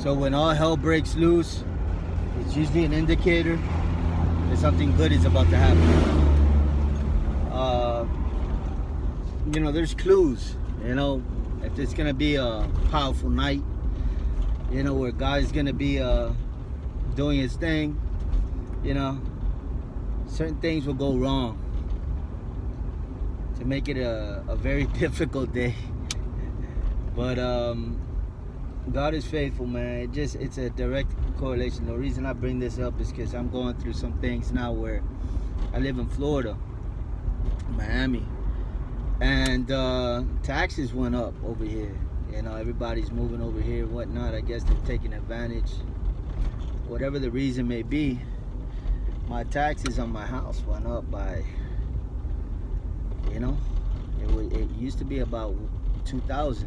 So when all hell breaks loose, it's usually an indicator that something good is about to happen. There's clues. If it's gonna be a powerful night, where God's gonna be doing his thing, certain things will go wrong to make it a very difficult day. But God is faithful, man. It's a direct correlation. The reason I bring this up is because I'm going through some things now where I live in Florida, Miami, and taxes went up over here. Everybody's moving over here and whatnot. I guess they're taking advantage. Whatever the reason may be, my taxes on my house went up by, it used to be about $2,000.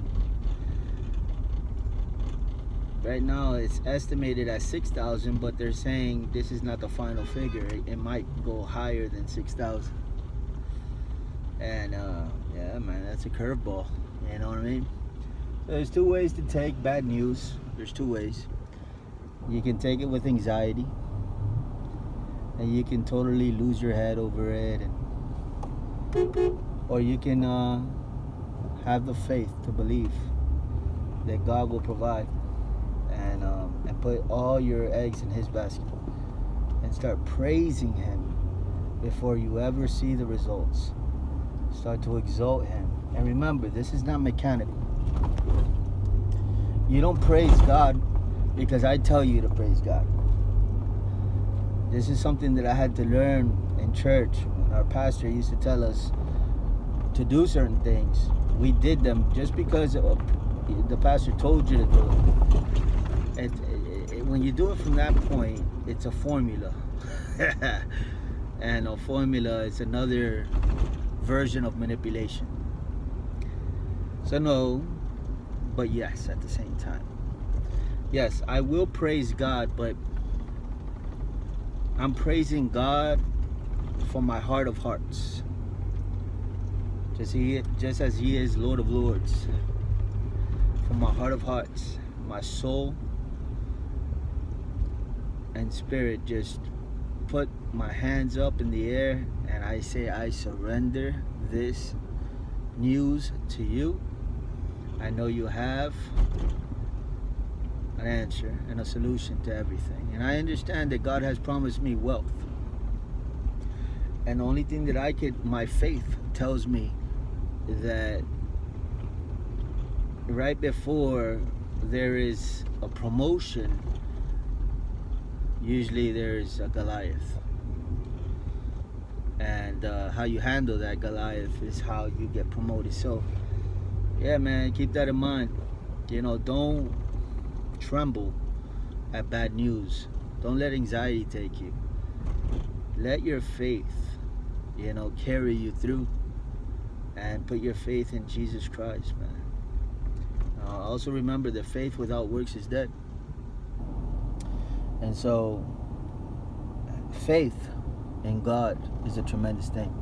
Right now it's estimated at $6,000, but they're saying this is not the final figure. It might go higher than $6,000. And yeah, man, that's a curveball. You know what I mean? There's two ways to take bad news. There's two ways. You can take it with anxiety, and you can totally lose your head over it, or you can have the faith to believe that God will provide, and put all your eggs in his basket and start praising him before you ever see the results. Start to exalt him. And remember, this is not mechanical. You don't praise God because I tell you to praise God. This is something that I had to learn in church when our pastor used to tell us to do certain things. We did them just because the pastor told you to do it. When you do it from that point, it's a formula. And a formula is another version of manipulation. So no, but yes at the same time. Yes, I will praise God, but I'm praising God from my heart of hearts. Just as he is Lord of Lords. From my heart of hearts, my soul and spirit just put my hands up in the air and I say, I surrender this news to you. I know you have an answer and a solution to everything. And I understand that God has promised me wealth. And the only thing that my faith tells me that right before there is a promotion, usually there's a Goliath. And how you handle that Goliath is how you get promoted. So, yeah, man, keep that in mind. Don't tremble at bad news. Don't let anxiety take you. Let your faith, carry you through. And put your faith in Jesus Christ, man. Also remember that faith without works is dead. And so, faith in God is a tremendous thing.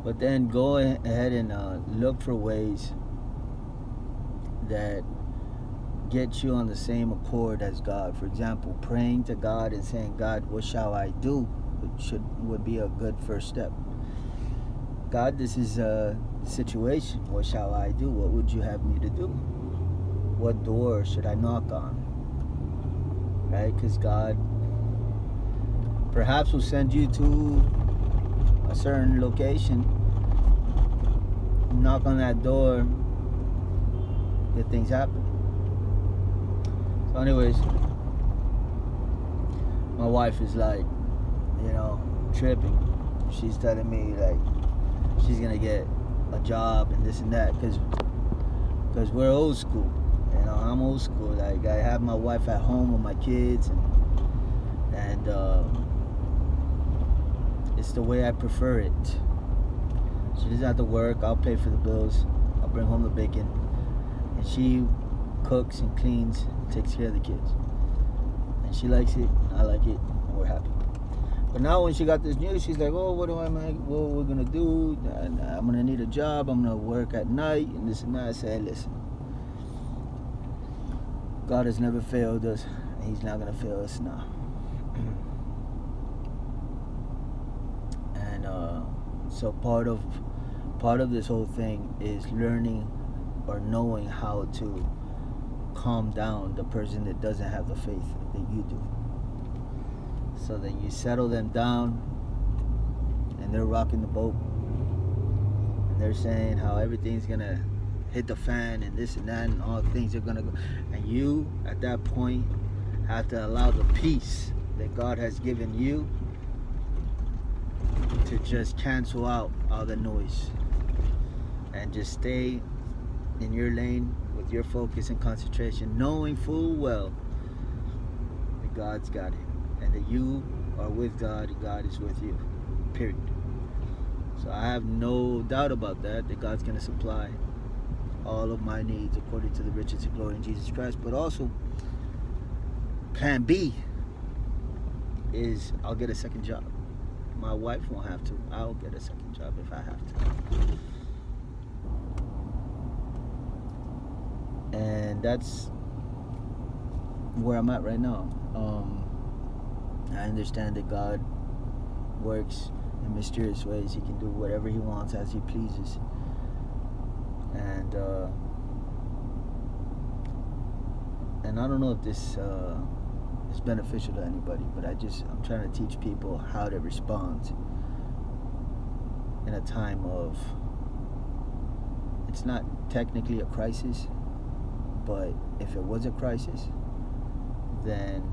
But then go ahead and look for ways that get you on the same accord as God. For example, praying to God and saying, God, what shall I do? Would be a good first step. God, this is a situation. What shall I do? What would you have me to do? What door should I knock on? Right? Because God perhaps will send you to a certain location. Knock on that door. Good things happen. So anyways, my wife is like, tripping. She's telling me like she's gonna get a job and this and that because we're old school. I'm old school. Like I have my wife at home with my kids and it's the way I prefer it. She doesn't have to work. I'll pay for the bills. I'll bring home the bacon, and she cooks and cleans and takes care of the kids. And she likes it. I like it. And we're happy. But now when she got this news, she's like, oh, what we're gonna do? I'm gonna need a job. I'm gonna work at night and this and that. I said, hey, listen, God has never failed us, and He's not going to fail us now. And so part of this whole thing is learning or knowing how to calm down the person that doesn't have the faith that you do. So that you settle them down, and they're rocking the boat, and they're saying how everything's gonna hit the fan and this and that and all things are gonna go, and you at that point have to allow the peace that God has given you to just cancel out all the noise and just stay in your lane with your focus and concentration, knowing full well that God's got it, and that you are with God and God is with you, period. So I have no doubt about that God's going to supply all of my needs according to the riches and glory in Jesus Christ. But also, plan B is I'll get a second job. My wife won't have to. I'll get a second job if I have to. And that's where I'm at right now. I understand that God works in mysterious ways. He can do whatever He wants as He pleases. And I don't know if this is beneficial to anybody, but I'm trying to teach people how to respond in a time of, it's not technically a crisis, but if it was a crisis, then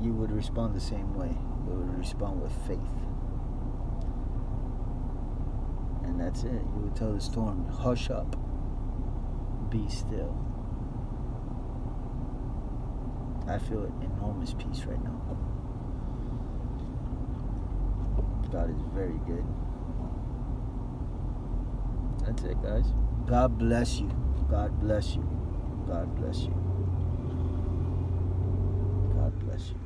you would respond the same way. You would respond with faith. And that's it. You would tell the storm, hush up, be still. I feel enormous peace right now. God is very good. That's it, guys. God bless you. God bless you. God bless you. God bless you.